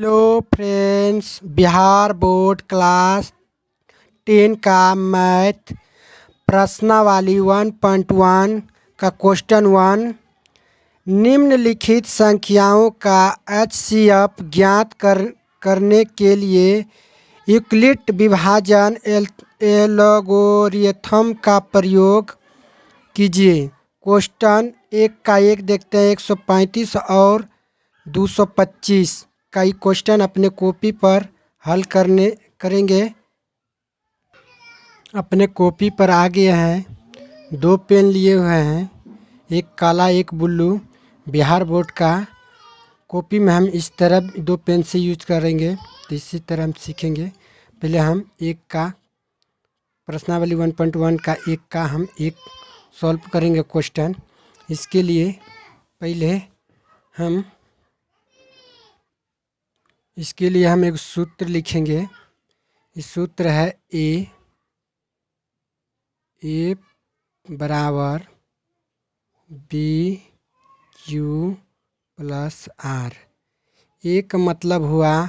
Hello friends, Bihar board class 10 का math प्रश्नावली 1.1 का क्वेश्चन 1। निम्नलिखित संख्याओं का एचसीएफ ज्ञात करने के लिए यूक्लिड विभाजन एल्गोरिथम का प्रयोग कीजिए। क्वेश्चन 1 का 1 देखते हैं। 135 और 225 का ये क्वेश्चन अपने कॉपी पर हल करेंगे। अपने कॉपी पर आ गए हैं। 2 पेन लिए हुए हैं, एक काला एक ब्लू। बिहार बोर्ड का कॉपी में हम इस तरह 2 पेन से यूज करेंगे, तो इसी तरह हम सीखेंगे। पहले हम एक का प्रश्नावली 1.1 का एक का हम एक सॉल्व करेंगे क्वेश्चन। इसके लिए पहले हम एक सूत्र लिखेंगे। इस सूत्र है ए बराबर बी क्यू प्लस आर। ए का मतलब हुआ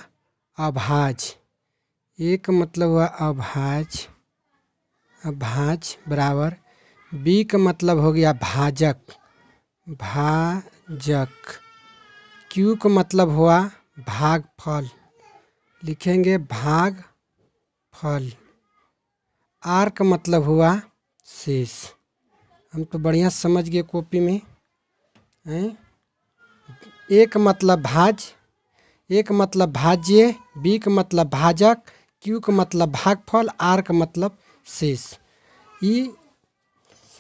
अभाज्य बराबर बी का मतलब हो गया भाजक क्यू का मतलब हुआ भागफल, लिखेंगे भागफल। आर का मतलब हुआ शेष। हम तो बढ़िया समझ गए कॉपी में हैं। ए का मतलब भाज्य, बी का मतलब भाजक, क्यू का मतलब भागफल, आर का मतलब शेष। ये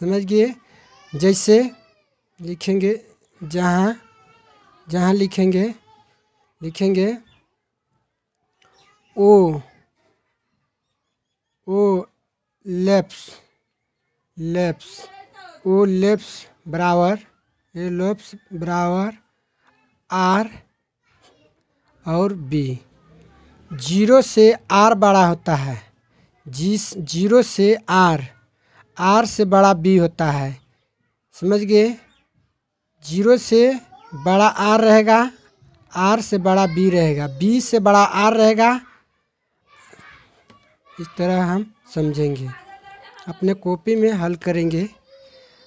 समझ गए। जैसे लिखेंगे, जहाँ लिखेंगे ओ लेप्स बराबर आर और बी। 0 से आर बड़ा होता है, जिस 0 से आर से बड़ा बी होता है। समझ गए। 0 से बड़ा आर रहेगा, आर से बड़ा बी रहेगा, बी से बड़ा आर रहेगा। इस तरह हम समझेंगे, अपने कॉपी में हल करेंगे।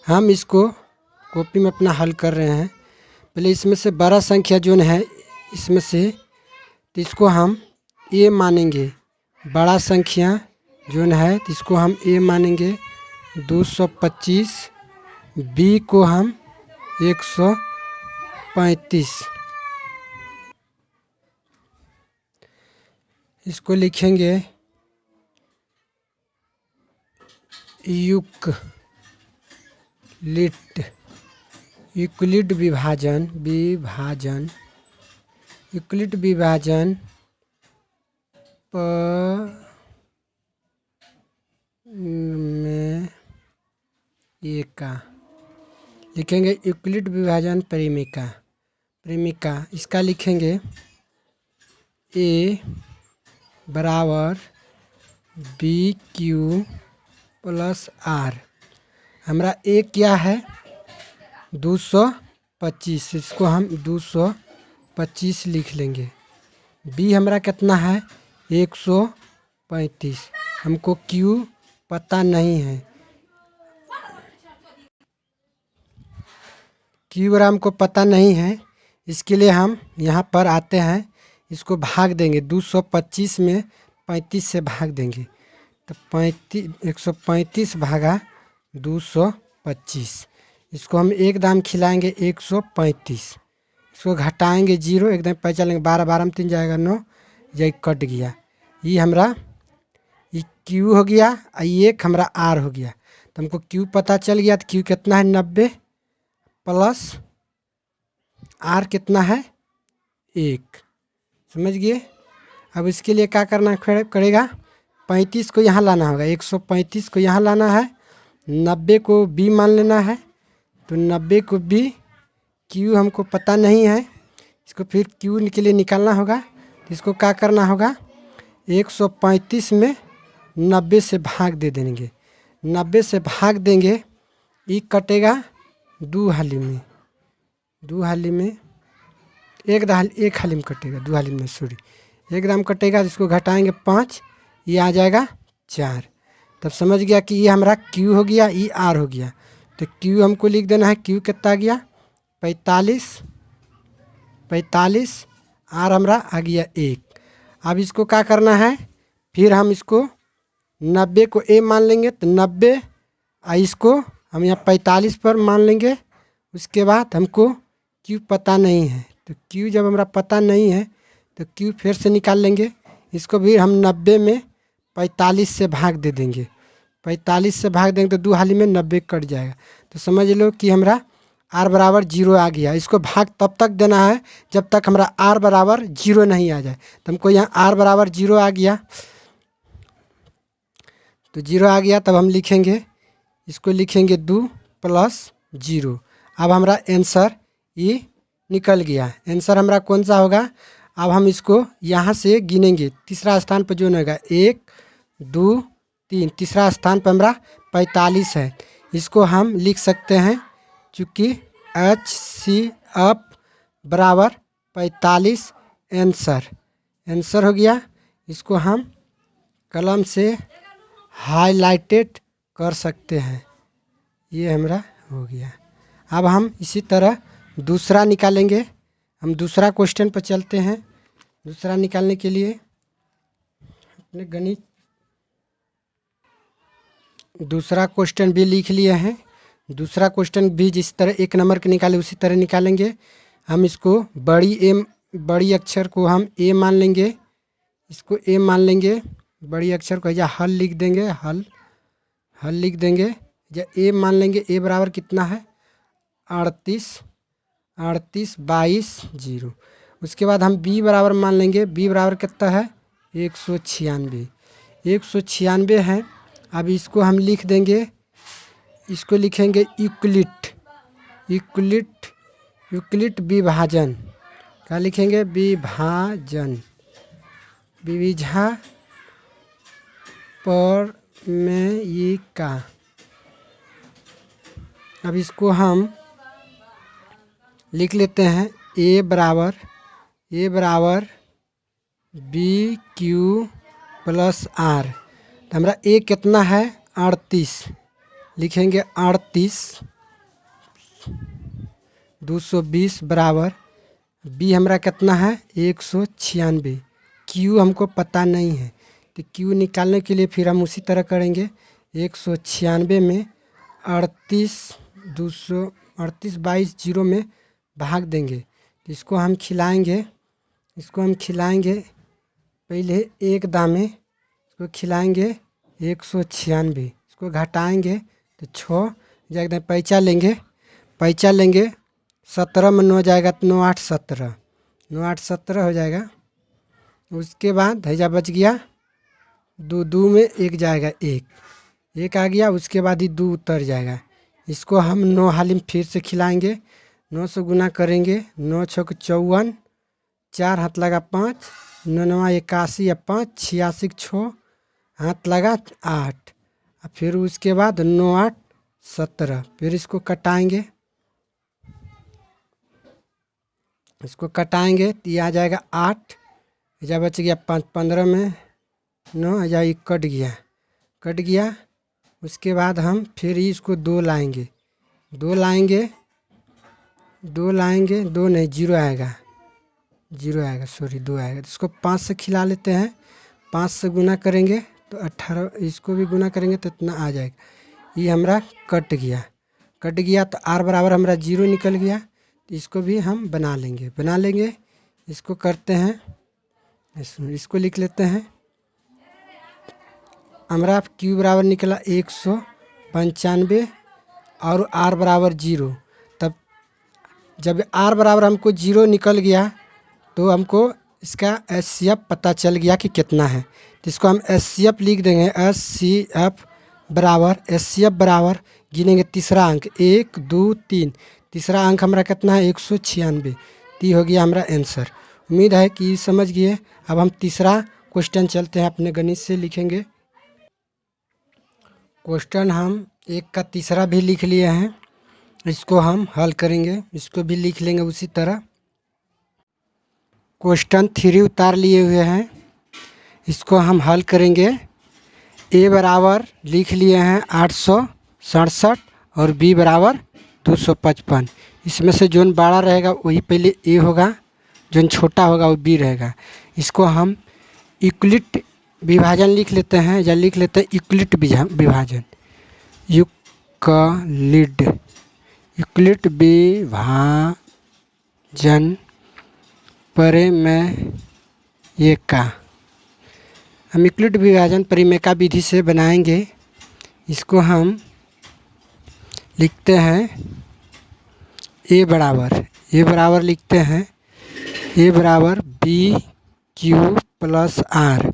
हम इसको कॉपी में अपना हल कर रहे हैं। पहले इसमें से बड़ा संख्या जो है, इसमें से तो इसको हम ए मानेंगे। बड़ा संख्या जो है तो इसको हम ए मानेंगे 225, बी को हम 135। इसको लिखेंगे यूक्लिड विभाजन में एका लिखेंगे। यूक्लिड विभाजन परिमिका इसका लिखेंगे ए बराबर बी क्यू प्लस आर। हमारा ए क्या है 225, इसको हम 225 लिख लेंगे। बी हमारा कितना है 135। हमको क्यू पता नहीं है, क्यू और हमको पता नहीं है। इसके लिए हम यहाँ पर आते हैं, इसको भाग देंगे। 225 में 35 से भाग देंगे तो 135 भागा 225। इसको हम एक दाम खिलाएंगे 135। इसको घटाएंगे 0, एकदम पैसा लेंगे 12 12 में 3 जाएगा 9, ये कट गया। ये हमारा ये क्यू हो गया और ये एक हमारा आर हो गया। तो हमको क्यू पता चल गया। तो क्यू कितना है 90 प्लस आर कितना है 1। समझ गए। अब इसके लिए क्या करना करेगा 35 को यहाँ लाना होगा, 135 को यहाँ लाना है, 90 को बी मान लेना है। तो 90 को बी, क्यू हमको पता नहीं है, इसको फिर क्यू के लिए निकालना होगा। तो इसको क्या करना होगा 135 में 90 से भाग दे देंगे। 90 से भाग देंगे, ये कटेगा 2 हाली में एक हाली में कटेगा, 2 हाली में सॉरी, एक दाम कटेगा। इसको घटाएंगे 5, ये आ जाएगा 4। तब समझ गया कि ये हमारा Q हो गया, ये R हो गया। तो Q हमको लिख देना है, Q कितना आ गया 45, R हमारा आ गया 1। अब इसको क्या करना है, फिर हम इसको 90 को A मान लेंगे, तो 90 इसको हम यहाँ 45 पर मान लेंगे। उसके बाद हमको Q पता नहीं है, तो Q जब हमारा पता नहीं है तो Q फिर से निकाल लेंगे। इसको भी हम 90 में 45 से भाग दे देंगे, 45 से भाग देंगे तो 2 हाली में 90 कट जाएगा। तो समझ लो कि हमारा R बराबर 0 आ गया। इसको भाग तब तक देना है जब तक हमारा R बराबर 0 नहीं आ जाए। तो हमको यहाँ R बराबर 0 आ गया, तो 0 आ गया। तब हम लिखेंगे, इसको लिखेंगे 2 + 0। अब हमारा आंसर ये निकल गया। आंसर हमारा कौन सा होगा, अब हम इसको यहाँ से गिनेंगे। तीसरा स्थान पर जो होगा 1 2 3, तीसरा स्थान पर हमारा 45 है। इसको हम लिख सकते हैं, चूँकि HCF बराबर 45 आंसर हो गया। इसको हम कलम से हाईलाइटेड कर सकते हैं, ये हमारा हो गया। अब हम इसी तरह दूसरा निकालेंगे। हम दूसरा क्वेश्चन पर चलते हैं। दूसरा निकालने के लिए अपने गणित दूसरा क्वेश्चन भी लिख लिए हैं। दूसरा क्वेश्चन भी जिस तरह 1 नंबर के निकाले उसी तरह निकालेंगे। हम इसको बड़ी अक्षर को हम A मान लेंगे, इसको A मान लेंगे। बड़ी अक्षर को या हल लिख देंगे, हल लिख देंगे या A मान लेंगे। A बराबर कितना है 38 22 0। उसके बाद हम B बराबर मान लेंगे। B बराबर कितना है 196 है। अब इसको हम लिख देंगे, इसको लिखेंगे यूक्लिड विभाजन। क्या लिखेंगे, विभाजन, विविधा पर में ये का। अब इसको हम लिख लेते हैं, A बराबर BQ + R। तो हमारा A कितना है 38, लिखेंगे 38 220 बराबर B हमारा कितना है 196। Q हमको पता नहीं है, तो Q निकालने के लिए फिर हम उसी तरह करेंगे। 196 में 38 22 0 में भाग देंगे। तो इसको हम खिलाएंगे, पहले एक दामे इसको खिलाएंगे 196। इसको घटाएंगे तो 6 जगह पैंचा लेंगे 17 में 9 जाएगा तो 9 8 17 हो जाएगा। उसके बाद हैजा बच गया 2 में 1 जाएगा, 1 आ गया। उसके बाद ही 2 उतर जाएगा। इसको हम 9 हाली में फिर से खिलाएंगे, 9 से गुना करेंगे। 9 6 54, 4 हाथ लगा 5, 9 9 81 या 5 86 6 हाथ लगा 8। फिर उसके बाद 9 8 17। फिर इसको कटाएंगे, तो ये आ जाएगा 8। जब बच गया 5 15 में 9 या कट गया। उसके बाद हम फिर इसको 2 लाएंगे, 2 नहीं 0 आएगा, 2 आएगा। तो इसको 5 से खिला लेते हैं। 5 से गुना करेंगे तो 18, इसको भी गुना करेंगे तो इतना आ जाएगा। ये हमारा कट गया तो R बराबर हमारा 0 निकल गया। तो इसको भी हम बना लेंगे। इसको करते हैं, इसको लिख लेते हैं। हमारा Q बराबर निकला 195 और R बराबर 0। तब जब R बराबर हमको 0 निकल गया तो हमको इसका HCF पता चल गया कि कितना है। तो इसको हम HCF लिख देंगे। HCF बराबर गिनेंगे तीसरा अंक 1 2 3। तीसरा अंक हमारा कितना है 196। तो हो गया हमारा आंसर। उम्मीद है कि समझ गए। अब हम तीसरा क्वेश्चन चलते हैं, अपने गणित से लिखेंगे। क्वेश्चन हम 1 का तीसरा भी लिख लिए हैं, इसको हम हल करेंगे। इसको भी लिख लेंगे उसी तरह। क्वेश्चन 3 उतार लिए हुए हैं, इसको हम हल करेंगे। ए बराबर लिख लिए हैं 867 और बी बराबर 255। इसमें से जोन बड़ा रहेगा वही पहले ए होगा, जोन छोटा होगा वो बी रहेगा। इसको हम यूक्लिड विभाजन लिख लेते हैं, या लिख लेते हैं यूक्लिड विभाजन। यूक्लिड विभाजन परिमेयका। हम यूक्लिड विभाजन परिमेयका विधि से बनाएंगे। इसको हम लिखते हैं ए बराबर लिखते हैं ए बराबर बी क्यू प्लस आर।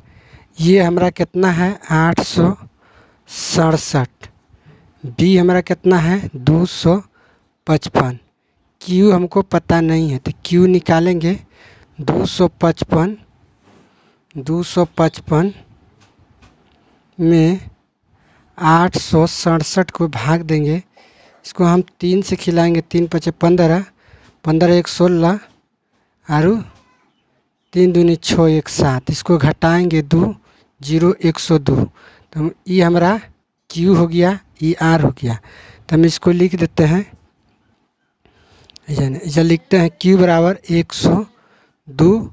ये हमारा कितना है 867। बी हमारा कितना है 255। क्यू हमको पता नहीं है तो क्यू निकालेंगे। 255 में 867 को भाग देंगे। इसको हम 3 से खिलाएंगे, 3 × 5 = 15, 15 × 1 = 16 और 3 × 2 = 6, 1 = 7। इसको घटाएंगे 2 0 102। तो ये हमारा क्यू हो गया, ये आर हो गया। तो हम इसको लिख देते हैं, इसे लिखते हैं क्यू बराबर 102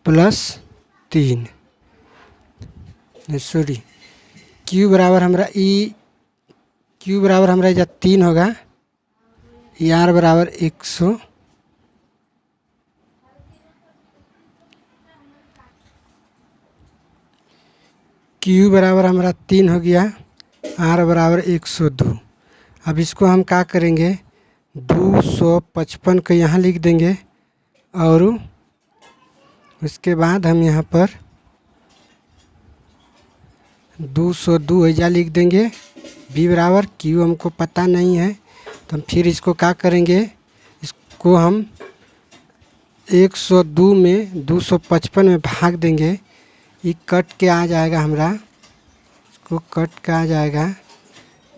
प्लस 3, सॉरी क्यू बराबर हमारा क्यू बराबर हमारा जब 3 होगा, ई आर बराबर 100, क्यू बराबर हमारा 3 हो गया, आर बराबर 102। अब इसको हम क्या करेंगे 255 को यहाँ लिख देंगे और उसके बाद हम यहाँ पर 202 ऐजा लिख देंगे। बी बराबर क्यू हमको पता नहीं है तो हम फिर इसको क्या करेंगे, इसको हम 102 में 255 में भाग देंगे। ये कट के आ जाएगा हमारा, इसको कट के आ जाएगा,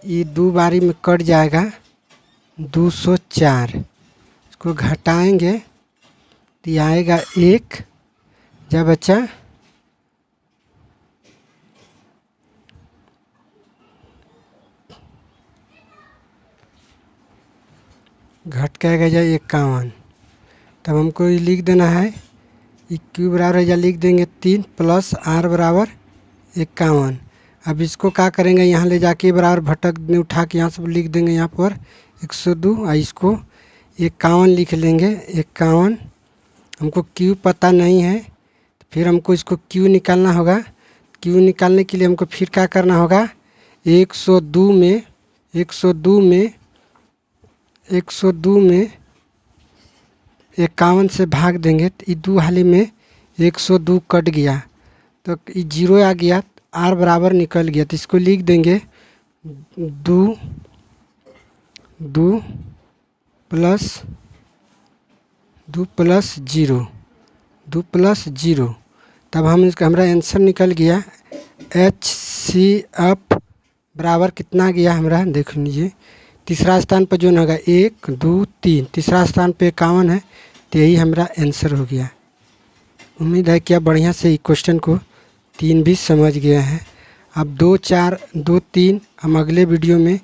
ये 2 बारी में कट जाएगा 204। इसको घटाएंगे तो ये आएगा 1, जब बच्चा घट के आएगा जा 51। तब हमको ये लिख देना है, ये क्यू बराबर या लिख देंगे 3 प्लस आर बराबर 51। अब इसको क्या करेंगे, यहाँ ले जाके बराबर भटक उठा के यहाँ सब लिख देंगे, यहाँ पर 102 और इसको 51 लिख लेंगे। 51 हमको क्यू पता नहीं है तो फिर हमको इसको क्यू निकालना होगा। क्यू निकालने के लिए हमको फिर क्या करना होगा, 102 में 51 से भाग देंगे तो ये 2 हाली में 102 कट गया तो ये 0 आ गया, आर बराबर निकल गया। तो इसको लिख देंगे 2 प्लस 0। तब हम इसका हमारा आंसर निकल गया HCF बराबर कितना गया हमारा, देख लीजिए। तीसरा स्थान पर जो होगा 1 2 3, तीसरा स्थान पे 51 है तो यही हमारा आंसर हो गया। उम्मीद है कि आप बढ़िया से क्वेश्चन को 3 भी समझ गए हैं। अब 2 4 2 3 हम अगले वीडियो में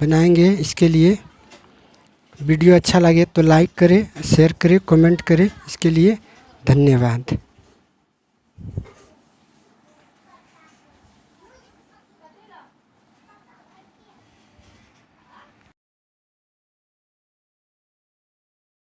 बनाएंगे। इसके लिए वीडियो अच्छा लगे तो लाइक करें, शेयर करें, कमेंट करें। इसके लिए धन्यवाद।